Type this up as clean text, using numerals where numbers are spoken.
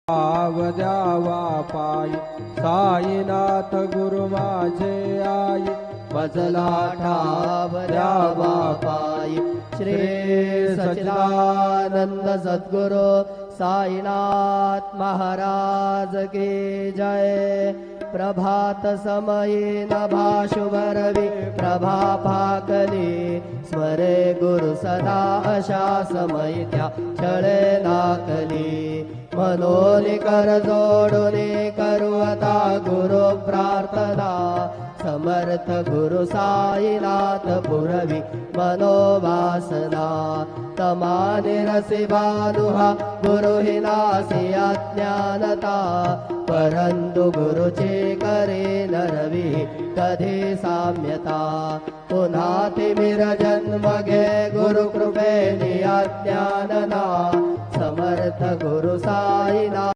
द्यावा पायी साईनाथ गुरु माझे आई मजला ठाव द्यावा पायी श्री सच्चिदानंद सद्गुरु साईनाथ महाराज की जय। प्रभात समये नभा शुभरवि प्रभा पाकली स्मरे गुरु सदा अशा समयी त्या छळे नाकली मनोनी कर जोडूनी करू आता गुरु प्रार्थना समर्थ गुरु साईनाथ पुरवी मनोवासना तमाने रसी बानुहा गुरु हि नासी अज्ञानता परंतु गुरुचे करे नरवी कधी साम्यता पुन्हा तिमिर जन्म घे गुरु कृपेने अज्ञानना समर्थ गुरु साईनाथ